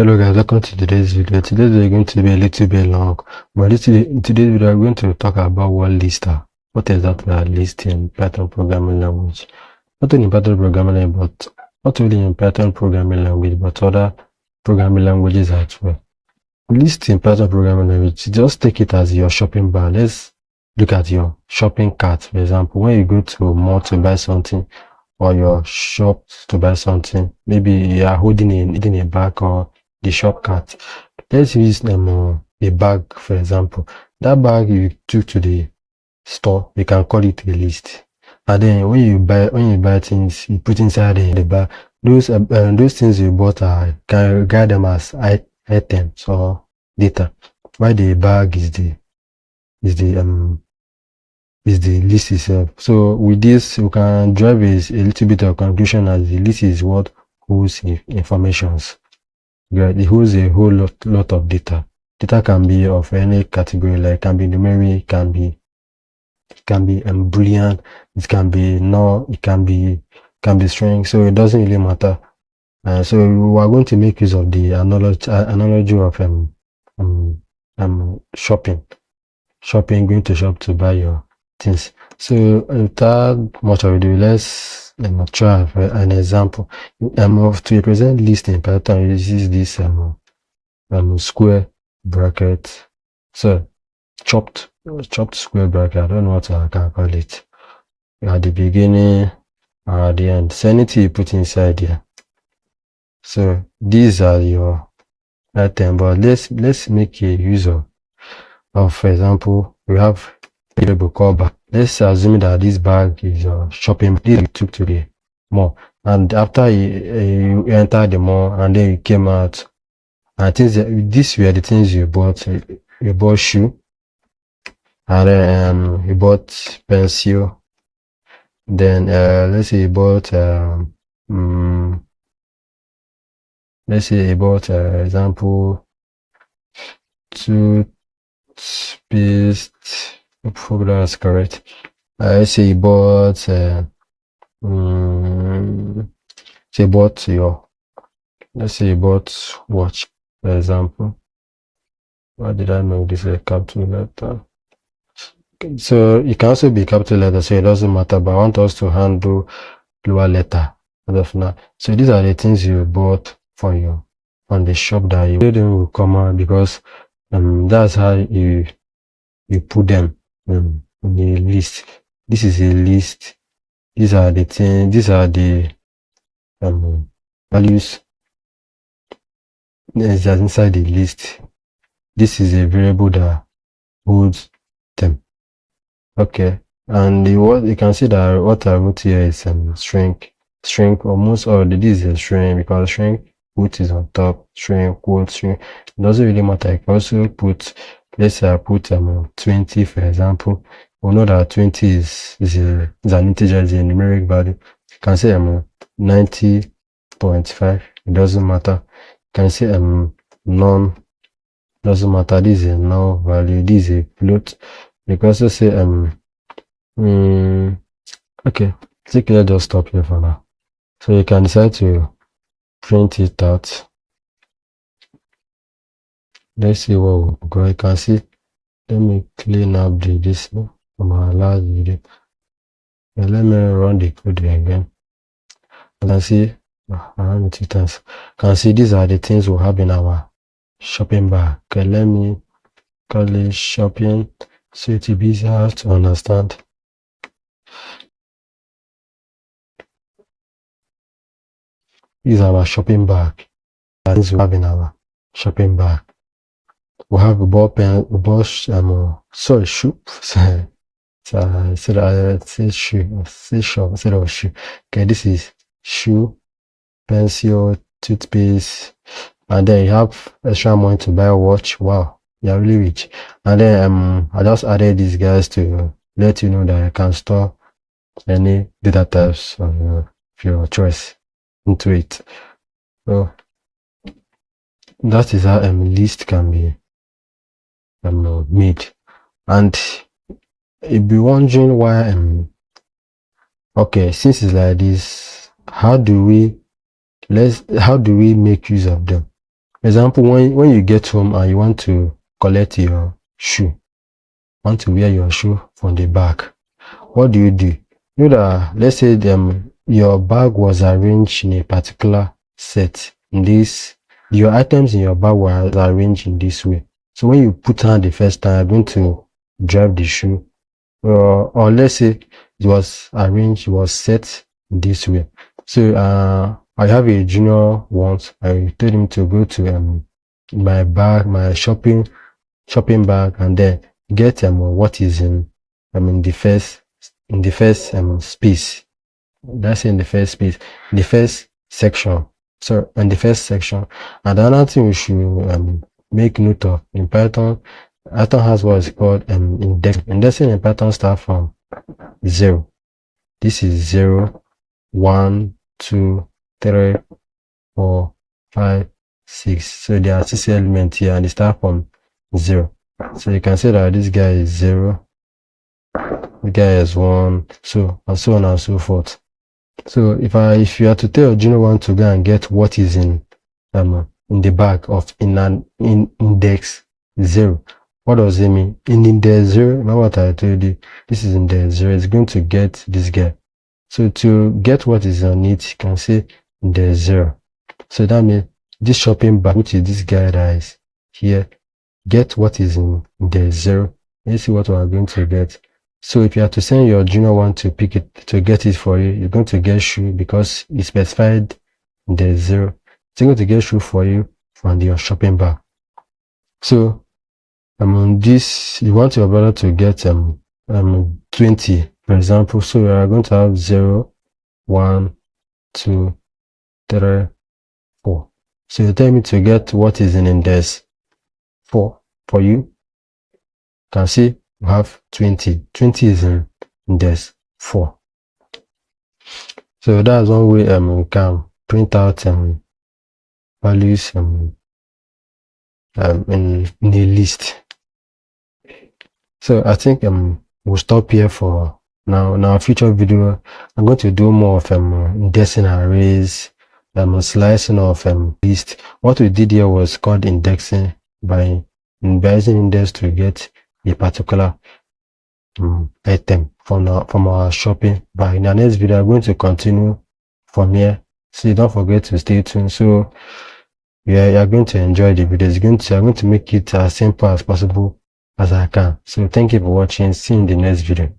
Hello guys, welcome to today's video. Today's video is going to be a little bit long, but in today's video I'm going to talk about what lists are. What exactly are lists in Python programming language? Not only in Python programming language, but not only in Python programming language, but other programming languages as well. List in Python programming language, just take it as your shopping bar. Let's look at your shopping cart, for example. When you go to mall to buy something, or your shop to buy something, maybe you are holding a bag or the shop cart. Let's use a bag, for example. That bag you took to the store, you can call it a list. And then when you buy things, you put inside the bag. Those things you bought can regard them as items or data. While the bag is the list itself. So with this, we can drive a little bit of conclusion as the list is what holds informations. It holds a whole lot of data. Data can be of any category, like can be numeric, can be Boolean, it can be null, it can be string. So it doesn't really matter. So we are going to make use of the analogy of shopping. Going to shop to buy your things. So without much ado, let's try an example. To represent list in Python, it uses this square bracket. So chopped square bracket. I don't know what I can call it. At the beginning or at the end. So anything you put inside here. So these are your item, but let's make a use of for example, we have a variable called bag. Let's assume that this bag is your shopping bag you took to the mall, and after you entered the mall and then you came out, and these were the things you bought. You bought shoe, and then you bought pencil. Then let's say you bought example toothpaste. Hope that's correct. Let's say you bought watch, for example. Why did I make this a capital letter? So it can also be capital letter, so it doesn't matter, but I want us to handle lower letter as of now. So these are the things you bought on the shop that you will come out, because that's how you put them in a list. This is a list. These are the things, these are the values that is inside the list. This is a variable that holds them. Okay, and what you can see that what I wrote here is string. Almost all this is a string, because string quote is on top, string quote string. It doesn't really matter. I can also put, let's say I put 20, for example. We know that 20 is an integer, is a numeric value. You can say 90.5. It doesn't matter. You can say none. Doesn't matter. This is a null value. This is a float. You can also say okay. Let's just stop here for now. So you can decide to print it out. Let's see what we'll go. You can see. Let me clean up this from our last video. And let me run the code again. You can see, I ran it 2 times. You can see these are the things we have in our shopping bag. Okay, let me call it shopping, so it will be easier to understand. These are our shopping bag. Things we have in our shopping bag. We have a ball pen, shoe. Shoe. Okay, this is shoe, pencil, toothpaste, and then you have extra money to buy a watch. Wow, you're really rich. And then I just added these guys to let you know that you can store any data types of your choice into it. So that is how list can be made. And you'll be wondering why okay, since it's like this, how do we make use of them? Example, when you get home and you want to collect your shoe, want to wear your shoe from the back, what do? You know that, let's say your bag was arranged in a particular set. Your items in your bag were arranged in this way. So when you put on the first time, you're going to drive the shoe, or let's say it was arranged, it was set this way. So I have a junior once. I told him to go to my bag, my shopping bag, and then get what is in the first space. That's in the first space, the first section. So in the first section. And another thing we should make note of in Python has what is called index. Indexing in Python start from 0. This is 0, 1, 2, 3, 4, 5, 6. So there are 6 elements here and they start from 0. So you can say that this guy is 0, this guy is 1, so and so on and so forth. So if you are to tell junior one to go and get what is in the bag of in index 0, what does it mean? In index 0, remember what I told you, this is index 0, it's going to get this guy. So to get what is on it, you can say index 0. So that means this shopping bag, which is this guy that is here, get what is in index 0. Let's see what we are going to get. So if you have to send your junior one to pick it, to get it for you, you're going to get shoe because it's specified in the 0. It's going to get shoe for you from your shopping bag. So this, you want your brother to get 20, for example. So we are going to have 0, 1, 2, 3, 4. So you tell me to get what is in index 4 for you. You can see we have 20. 20 is in index 4. So that's one way we can print out values in a list. So I think we'll stop here for now. In our future video, I'm going to do more of indexing arrays, slicing of list. What we did here was called indexing by using index to get a particular item from our shopping bag. In our next video, I'm going to continue from here. So don't forget to stay tuned. So you're going to enjoy the video. I'm going to make it as simple as possible as I can. So thank you for watching. See you in the next video.